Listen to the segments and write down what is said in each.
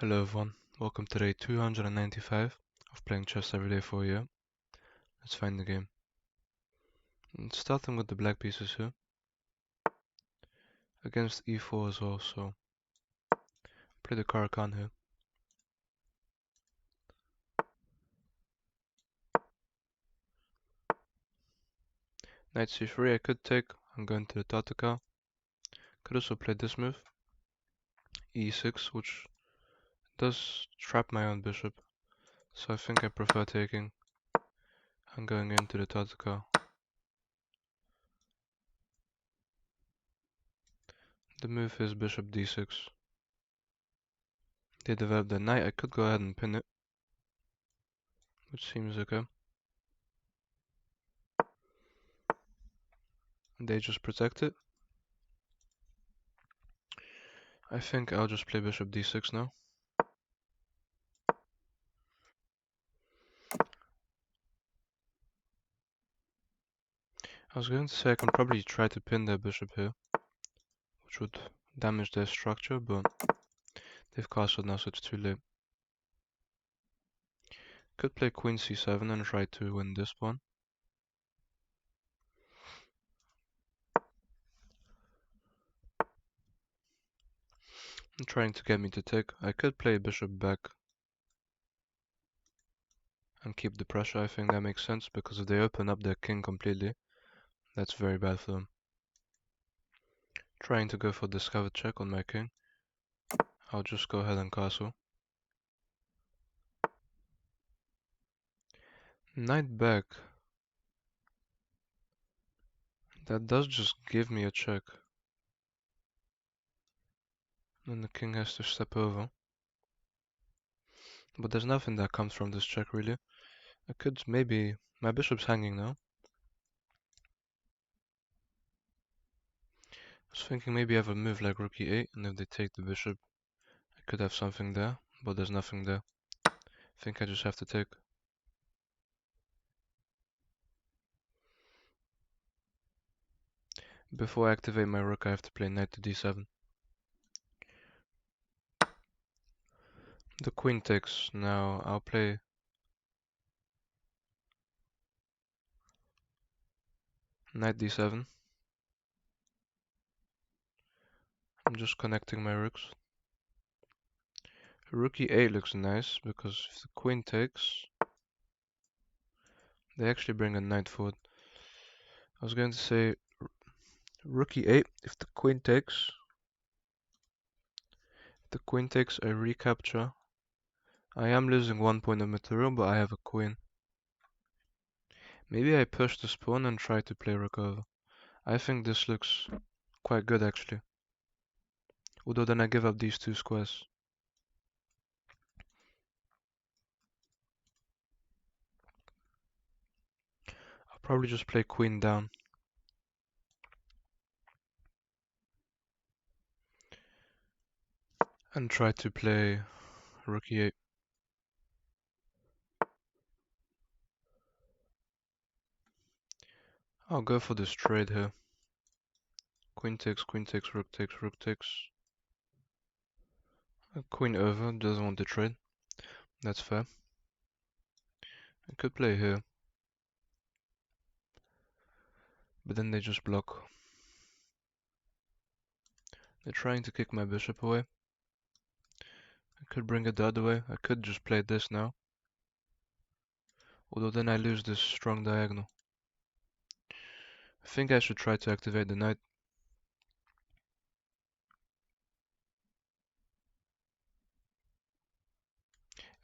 Hello everyone, welcome to day 295 of playing chess every day for a year. Let's find the game. Starting with the black pieces here, against e4 as well, so play the Caro-Kann here. Knight c3 I could take, I'm going to the Tataka. Could also play this move, e6, which does trap my own bishop, so I think I prefer taking and going into the Tataka. The move is bishop d6. They develop the knight, I could go ahead and pin it, which seems okay. They just protect it. I think I'll just play bishop d6 now. I was going to say I can probably try to pin their bishop here, which would damage their structure, but they've castled now, so it's too late. Could play queen c7 and try to win this pawn. And trying to get me to take. I could play bishop back and keep the pressure. I think that makes sense, because if they open up their king completely, that's very bad for them. Trying to go for discovered check on my king. I'll just go ahead and castle. Knight back. That does just give me a check. Then the king has to step over. But there's nothing that comes from this check, really. I could maybe... My bishop's hanging now. I was thinking maybe I have a move like rook e8, and if they take the bishop, I could have something there, but there's nothing there. I think I just have to take. Before I activate my rook, I have to play knight to d7. The queen takes. Now I'll play knight d7. I'm just connecting my rooks. Rook e8 looks nice, because if the queen takes, they actually bring a knight forward. I was going to say rook e8, if the queen takes. If the queen takes, I recapture. I am losing 1 point of material, but I have a queen. Maybe I push this pawn and try to play rook over. I think this looks quite good actually. Although then I give up these two squares. I'll probably just play queen down. And try to play rook e8. I'll go for this trade here. Queen takes, rook takes, rook takes. Queen over, doesn't want to trade. That's fair. I could play here. But then they just block. They're trying to kick my bishop away. I could bring it the other way. I could just play this now. Although then I lose this strong diagonal. I think I should try to activate the knight.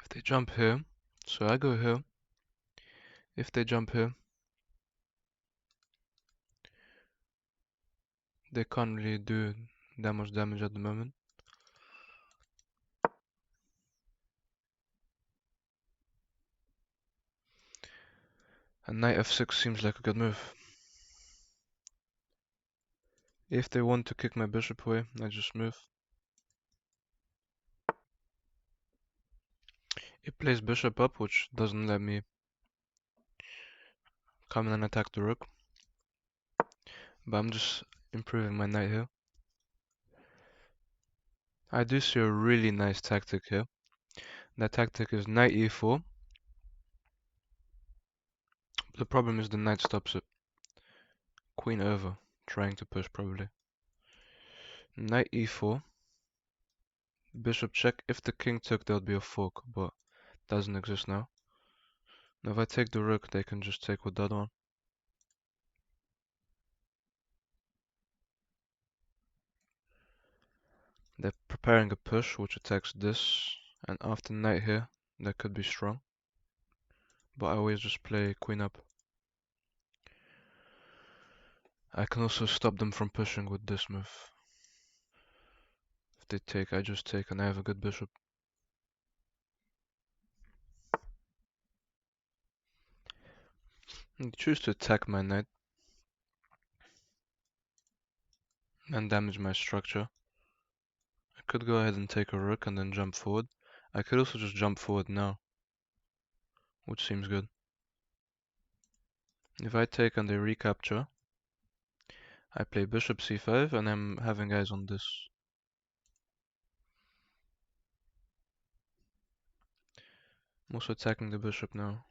If they jump here, so I go here. If they jump here, they can't really do that much damage at the moment. And knight f6 seems like a good move. If they want to kick my bishop away, I just move. It plays bishop up, which doesn't let me come in and attack the rook. But I'm just improving my knight here. I do see a really nice tactic here. That tactic is knight e4. The problem is the knight stops it. Queen over, trying to push probably. Knight e4. Bishop check. If the king took, there'd be a fork, but doesn't exist now. Now if I take the rook, they can just take with that one. They're preparing a push, which attacks this, and after knight here, that could be strong. But I always just play queen up. I can also stop them from pushing with this move. If they take, I just take, and I have a good bishop. And choose to attack my knight and damage my structure. I could go ahead and take a rook and then jump forward. I could also just jump forward now, which seems good. If I take and they recapture, I play bishop c5 and I'm having eyes on this. I'm also attacking the bishop now.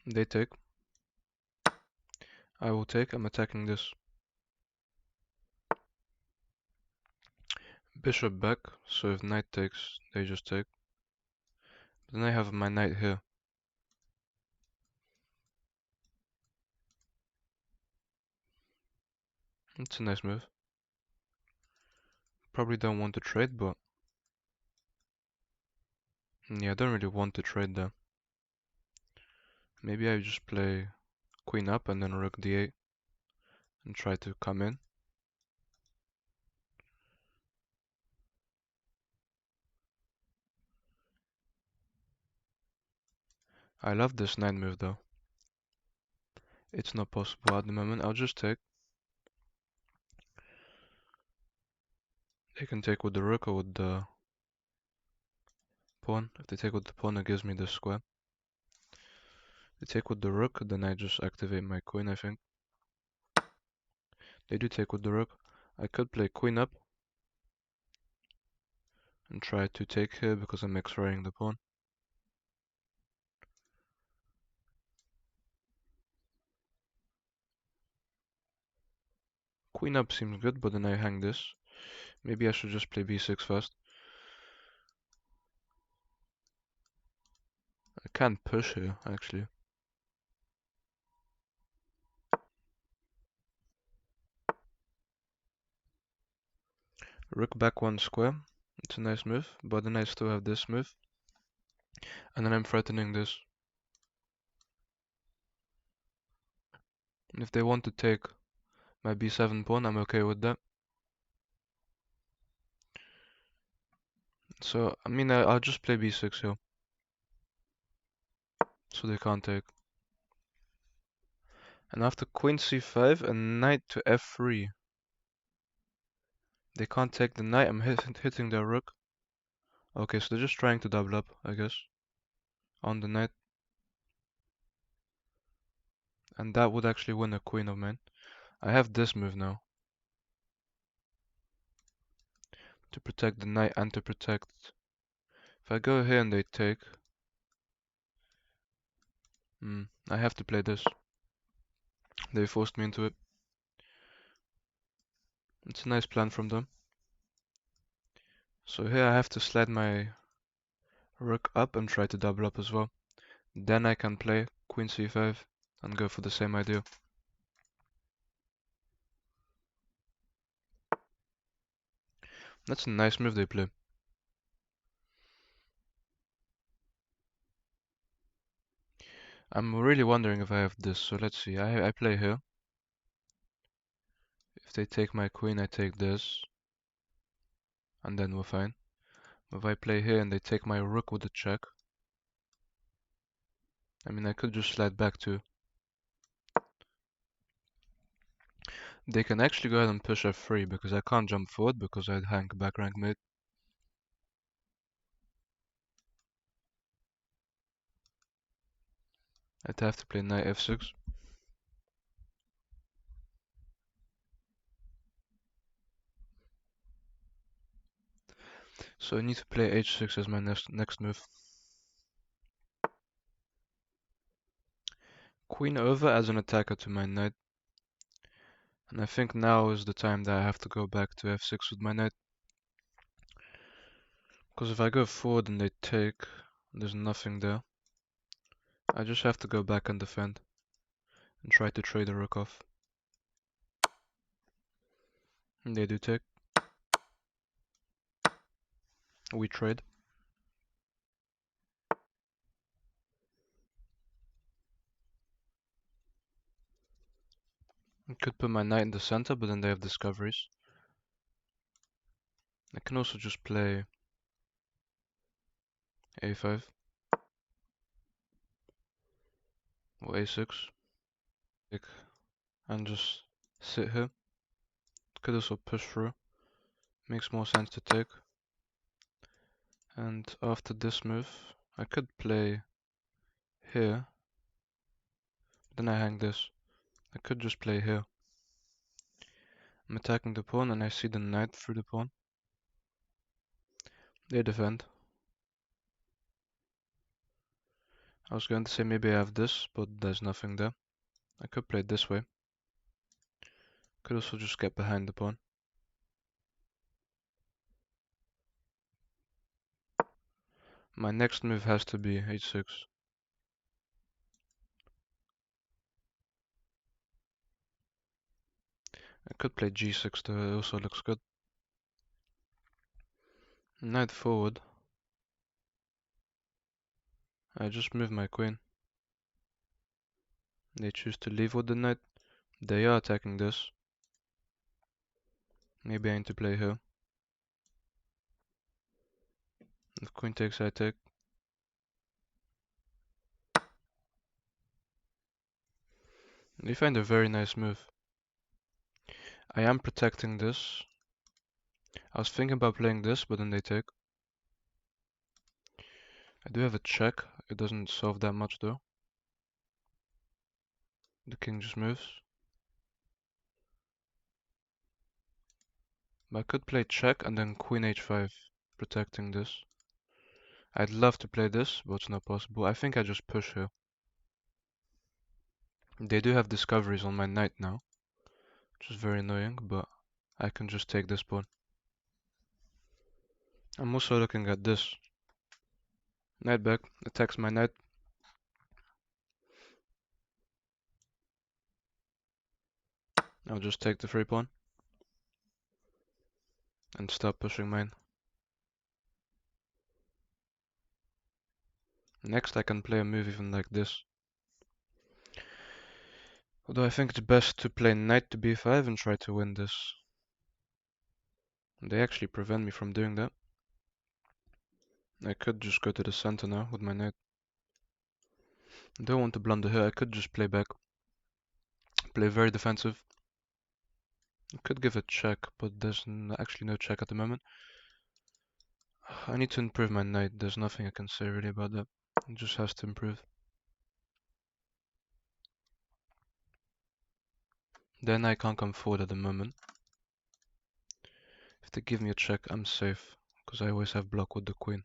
They take. I will take. I'm attacking this. Bishop back, so if knight takes, they just take. But then I have my knight here. It's a nice move. Probably don't want to trade, but yeah, I don't really want to trade there. Maybe I just play queen up and then rook d8 and try to come in. I love this knight move though. It's not possible at the moment. I'll just take. They can take with the rook or with the pawn. If they take with the pawn, it gives me this square. They take with the rook, then I just activate my queen, I think. They do take with the rook. I could play queen up and try to take here because I'm X-raying the pawn. Queen up seems good, but then I hang this. Maybe I should just play b6 first. I can't push here, actually. Rook back one square. It's a nice move, but then I still have this move. And then I'm threatening this. And if they want to take my b7 pawn, I'm okay with that. So, I mean, I'll just play b6 here. So they can't take. And after queen c5 and knight to f3. They can't take the knight, I'm hitting their rook. Okay, so they're just trying to double up, I guess. On the knight. And that would actually win a queen of mine. I have this move now. To protect the knight and to protect... If I go here and they take... I have to play this. They forced me into it. It's a nice plan from them. So here I have to slide my rook up and try to double up as well. Then I can play queen c5 and go for the same idea. That's a nice move they play. I'm really wondering if I have this, so let's see. I play here. If they take my queen, I take this. And then we're fine. If I play here and they take my rook with a check, I mean, I could just slide back too. They can actually go ahead and push f3 because I can't jump forward because I'd hang back rank mate. I'd have to play knight f6. So I need to play h6 as my next move. Queen over as an attacker to my knight. And I think now is the time that I have to go back to f6 with my knight. Because if I go forward and they take, there's nothing there. I just have to go back and defend. And try to trade the rook off. And they do take. We trade. I could put my knight in the center, but then they have discoveries. I can also just play a5 or a6 and just sit here. Could also push through. Makes more sense to take. And after this move, I could play here. Then I hang this. I could just play here. I'm attacking the pawn and I see the knight through the pawn. They defend. I was going to say maybe I have this, but there's nothing there. I could play it this way. Could also just get behind the pawn. My next move has to be h6. I could play g6 though, it also looks good. Knight forward. I just move my queen. They choose to leave with the knight. They are attacking this. Maybe I need to play here. If queen takes, I take. They find a very nice move. I am protecting this. I was thinking about playing this, but then they take. I do have a check. It doesn't solve that much though. The king just moves. But I could play check and then queen h5, protecting this. I'd love to play this, but it's not possible. I think I just push here. They do have discoveries on my knight now, which is very annoying, but I can just take this pawn. I'm also looking at this. Knight back, attacks my knight. I'll just take the free pawn and stop pushing mine. Next I can play a move even like this. Although I think it's best to play knight to b5 and try to win this. They actually prevent me from doing that. I could just go to the center now with my knight. I don't want to blunder here, I could just play back. Play very defensive. I could give a check, but there's actually no check at the moment. I need to improve my knight, there's nothing I can say really about that. It just has to improve. Then I can't come forward at the moment. If they give me a check, I'm safe, because I always have block with the queen.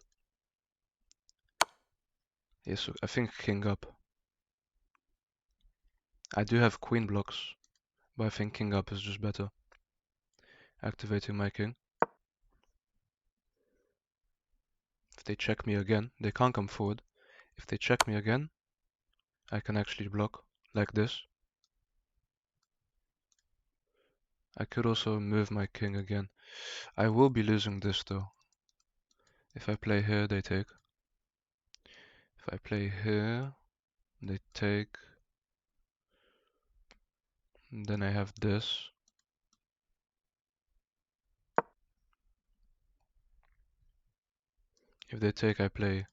Yes, so I think king up. I do have queen blocks, but I think king up is just better. Activating my king. If they check me again, they can't come forward. If they check me again, I can actually block, like this. I could also move my king again. I will be losing this though. If I play here, they take. If I play here, they take. And then I have this. If they take, I play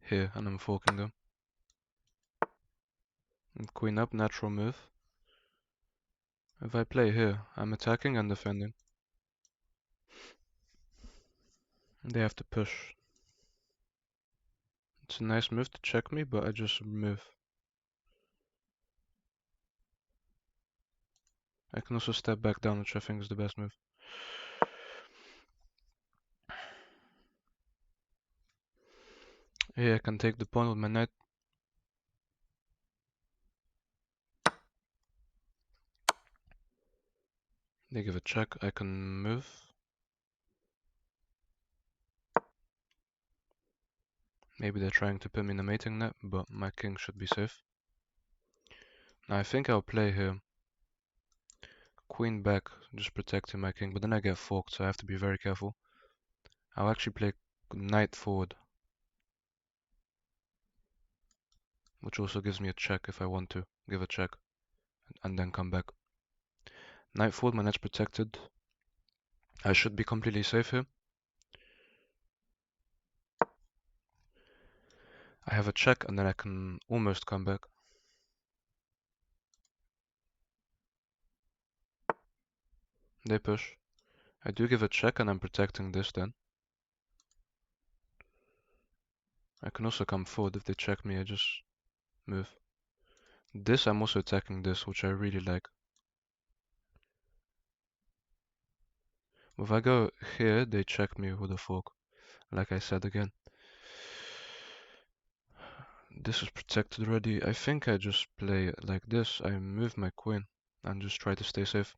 here and I'm forking them. And queen up, natural move. If I play here, I'm attacking and defending. They have to push. It's a nice move to check me, but I just move. I can also step back down, which I think is the best move. Here I can take the pawn with my knight. They give a check, I can move. Maybe they're trying to put me in a mating net, but my king should be safe. Now I think I'll play here. Queen back, just protecting my king, but then I get forked, so I have to be very careful. I'll actually play knight forward, which also gives me a check if I want to give a check and then come back. Knight forward, my knight's protected. I should be completely safe here. I have a check and then I can almost come back. They push. I do give a check and I'm protecting this then. I can also come forward. If they check me, I just move. This, I'm also attacking this, which I really like. If I go here, they check me with a fork, like I said again. This is protected already. I think I just play it like this. I move my queen and just try to stay safe.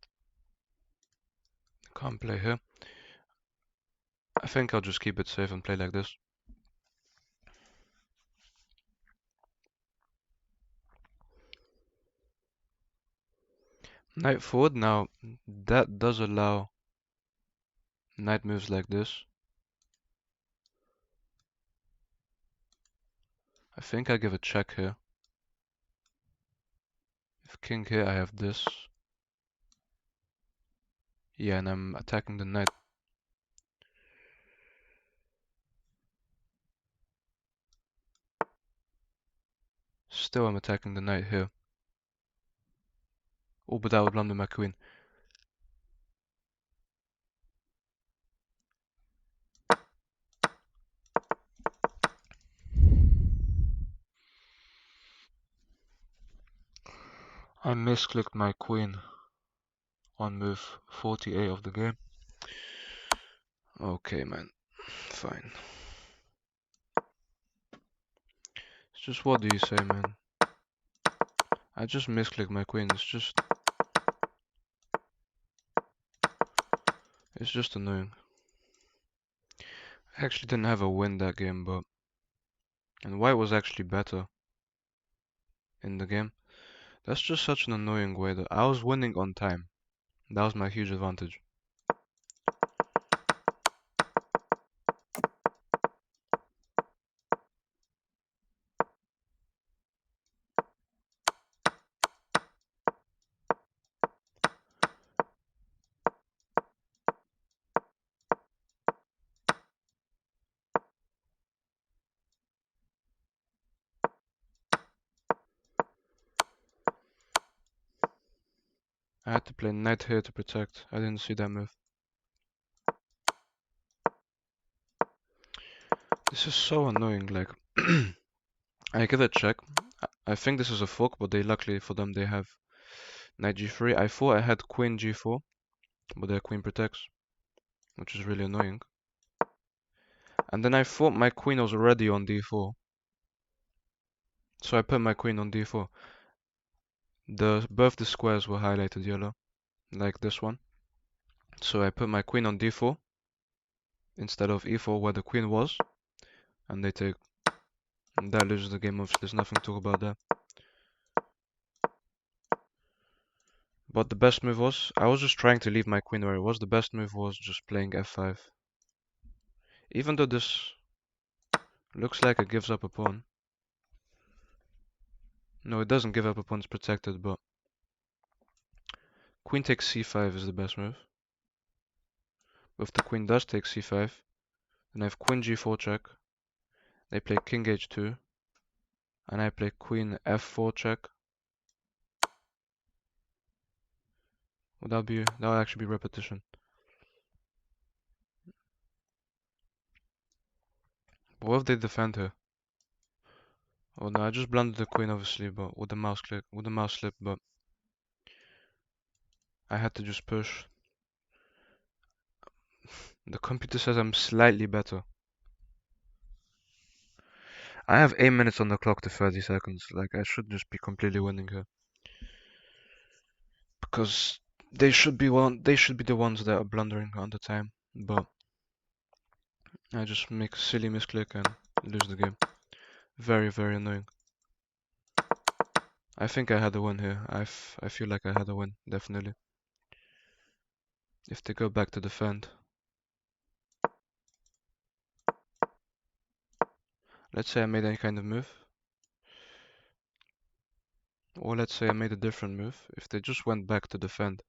Can't play here. I think I'll just keep it safe and play like this. Knight forward. Now that does allow knight moves like this. I think I give a check here. If king here, I have this. Yeah, and I'm attacking the knight. Still, I'm attacking the knight here. Oh, but that would blunder my queen. I misclicked my queen on move 48 of the game. Okay, man. Fine. It's just, what do you say, man? I just misclicked my queen. It's just annoying. I actually didn't have a win that game, but... And white was actually better in the game. That's just such an annoying way that I was winning on time. That was my huge advantage. I had to play knight here to protect. I didn't see that move. This is so annoying, like... I give it a check. I think this is a fork, but luckily for them, they have knight g3. I thought I had queen g4, but their queen protects, which is really annoying. And then I thought my queen was already on d4. So I put my queen on d4. Both the squares were highlighted yellow, like this one. So I put my queen on d4 instead of e4 where the queen was, and they take. And that loses the game, obviously, there's nothing to talk about that. But the best move was, I was just trying to leave my queen where it was. The best move was just playing f5. Even though this looks like it gives up a pawn. No, it doesn't give up a pawn, it's protected, but queen takes c5 is the best move. If the queen does take c5, then I have queen g4 check. They play king h2, and I play queen f4 check. That'll actually be repetition. But what if they defend here? Oh no, I just blundered the queen obviously, but with the mouse slip, but I had to just push. The computer says I'm slightly better. I have 8 minutes on the clock to 30 seconds. Like, I should just be completely winning here. Because they should be the ones that are blundering on the time. But I just make a silly misclick and lose the game. Very, very annoying. I think I had a win here. I feel like I had a win, definitely. If they go back to defend. Let's say I made any kind of move. Or let's say I made a different move. If they just went back to defend,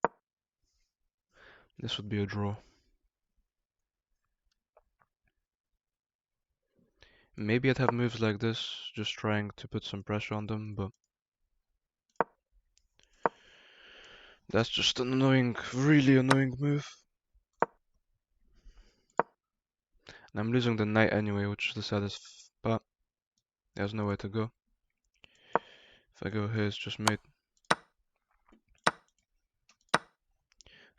this would be a draw. Maybe I'd have moves like this, just trying to put some pressure on them, but that's just an annoying, really annoying move. And I'm losing the knight anyway, which is the saddest part. There's nowhere to go. If I go here, it's just mate.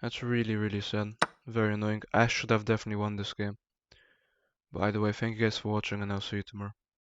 That's really, really sad. Very annoying. I should have definitely won this game. But either way, thank you guys for watching and I'll see you tomorrow.